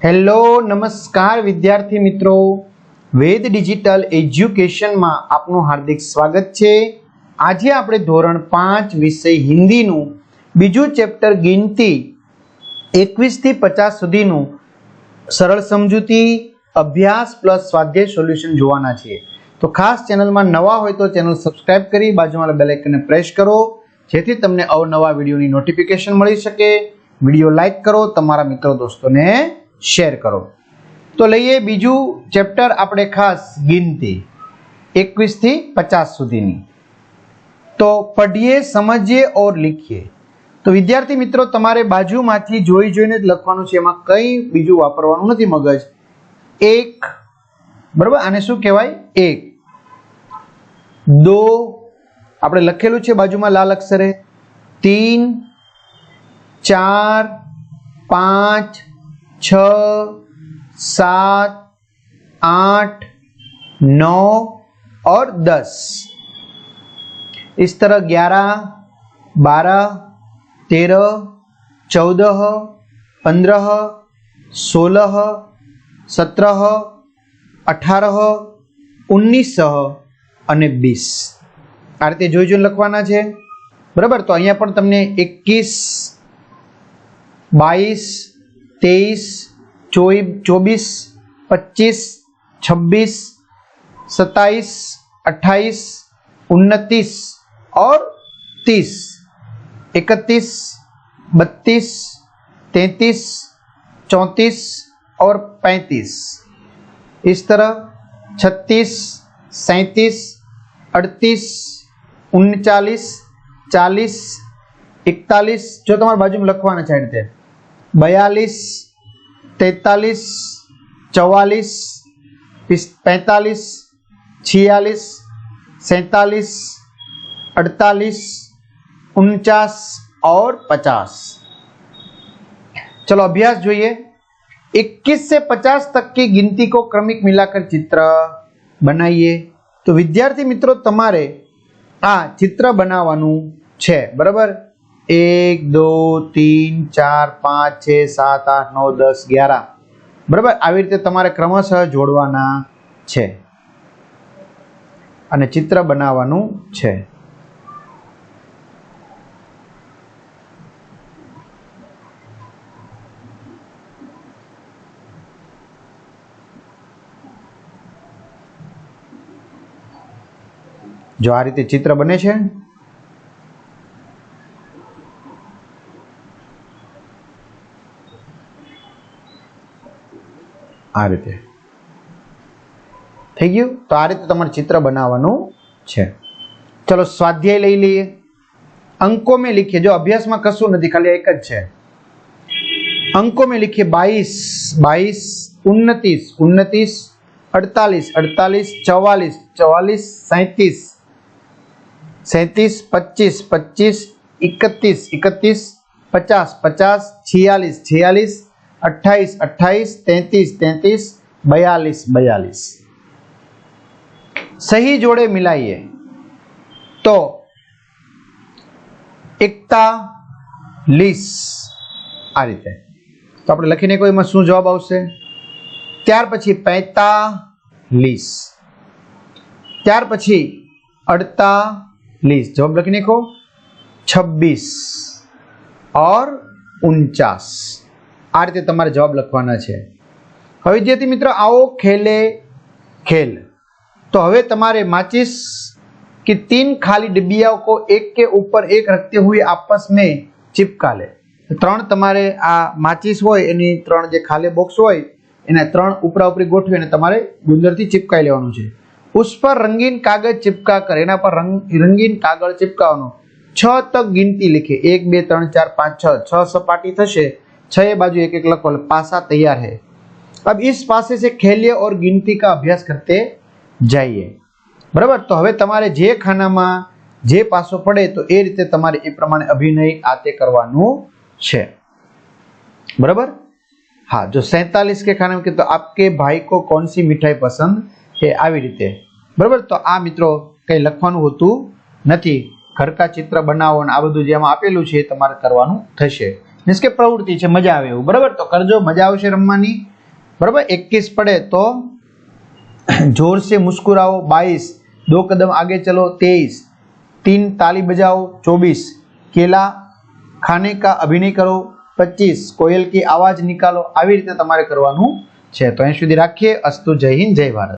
Hello નમસ્કાર વિદ્યાર્થી મિત્રો, વેદ ડિજિટલ એજ્યુકેશનમાં આપનું હાર્દિક સ્વાગત છે। આજે આપણે ધોરણ 5 વિષય હિન્દીનું બીજું ચેપ્ટર ગિનતી 21 થી 50 સુધીનું સરળ સમજૂતી અભ્યાસ પ્લસ સ્વાધ્યાય સોલ્યુશન જોવાના છે। તો ખાસ ચેનલમાં નવા હોય તો ચેનલ સબસ્ક્રાઇબ કરી બાજુમાં બેલ આઇકનને પ્રેસ કરો જેથી તમને અવનવા વિડીયોની નોટિફિકેશન મળી શકે। વિડીયો લાઈક કરો, તમારા મિત્રો દોસ્તોને શેર કરો। તો લઈએ બીજું ચેપ્ટર આપણે ખાસ ગિનતી 21 થી 50 સુધીની। તો પઢીએ સમજીએ और लिखिए। તો વિદ્યાર્થી મિત્રો તમારે બાજુમાંથી જોઈ જોઈને જ લખવાનું છે, એમાં કંઈ બીજું વાપરવાનું નથી મગજ। એક, બરાબર, આને શું કહેવાય? એક, દો આપણે લખેલું છે બાજુમાં લાલ અક્ષરે, 3, 4, 5, 6, 7, 8, 9 और 10। इस तरह 11, 12, 13, 14, 15, 16, 17, 18, 19 અને 20 આ રીતે જોઈ જોઈને લખવાના છે, બરાબર। તો અહીંયા પણ તમને 21, 22, 23, 24, 25, 26, 27, 28, 29 और 30, 31, 32, 33, 34 और 35। इस तरह 36, 37, 38, 39, 40, 41 जो तुम्हारे बाजू में लखवाना है 42, 43, 44, 45, 46, 47, 48, 49 और 50। चलो अभ्यास જોઈએ। 21 से 50 तक की गिनती को क्रमिक मिलाकर चित्र बनाइए। तो विद्यार्थी मित्रों તમારે આ ચિત્ર બનાવવાનું છે, બરાબર। 1, 2, 3, 4, 5, 6, 7, 8, 9, 10, 11, બરાબર। આવી રીતે તમારે ક્રમશઃ જોડવાના છે અને ચિત્ર બનાવવાનું છે। જો આ રીતે ચિત્ર બને છે, આ રીતે થઈ ગયું। તો આ રીતે તમારે ચિત્ર બનાવવાનું છે। ચલો સ્વાધ્યાય લઈ લઈએ। અંકો में लिखिए। जो अभ्यास में कશું નથી, ખાલી એક જ છે। अंकों में लिखिए 22, 22, 29, 29, 48, 48, 44, 44, 37, 37, 25, 25, 31, 31, 50, 50, 46, 46, 28, 28, 33, 33, 42, 42। सही जोड़े मिलाइए तो 41 आ रीते। तो આપણે લખીને કોઈ માં શું જવાબ આવશે? ત્યાર પછી 45, ત્યાર પછી 48, જવાબ લખીને કો 26 और 49। આ રીતે તમારે જવાબ લખવાના છે। હવે વિદ્યાર્થી મિત્રો आओ खेले खेल। तो હવે તમારે माचिस की 3 खाली डिब्बियों को एक के ऊपर एक रखते हुए आपस में चिपका ले। 3 તમારે આ માચિસ હોય એની 3 જે ખાલી બોક્સ હોય એને 3 ઉપરા ઉપરી ગોઠવી અને તમારે ગુંદરથી ચિપકાઈ લેવાનું છે। उस पर रंगीन कागज चिपका कर एना पर रंगीन कागज चिपकावવાનો। 6 तक गिनती लिखे। 1, 2, 3, 4, 5, 6 6 सपाटी थशे। 6 बाजू एक एक लखो। पासा तैयार है। अब इस पासे से खेलिए और गिनती का अभ्यास करते जाइए, बराबर। तो હવે તમારે જે ખાનામાં જે પાસો પડે તો એ રીતે તમારે એ પ્રમાણે અભિનય આતે કરવાનું છે, बराबर। हाँ, जो 47 के खाने में कि तो आपके भाई को कौन सी मिठाई पसंद है, આવી રીતે, બરાબર। તો આ મિત્રો કઈ લખવાનું હોતું નથી। ઘરકા ચિત્ર બનાવો અને આ બધું જે આમાં આપેલું છે તમારે કરવાનું થશે। મીન્સ કે પ્રવૃત્તિ છે, મજા આવે એવું, બરાબર। તો કરજો, મજા આવશે રમવાની। बराबर 21 पढ़े तो जोर से मुस्कुराओ 22, 2 कदम आगे चलो 23, 3 ताली बजाओ 24, केला खाने का अभिनय करो 25, कोयल की आवाज निकालो। આવી રીતે તમારે કરવાનું છે। તો અહીં સુધી રાખીએ। અસ્તુ, જય હિન્દ, જય ભારત।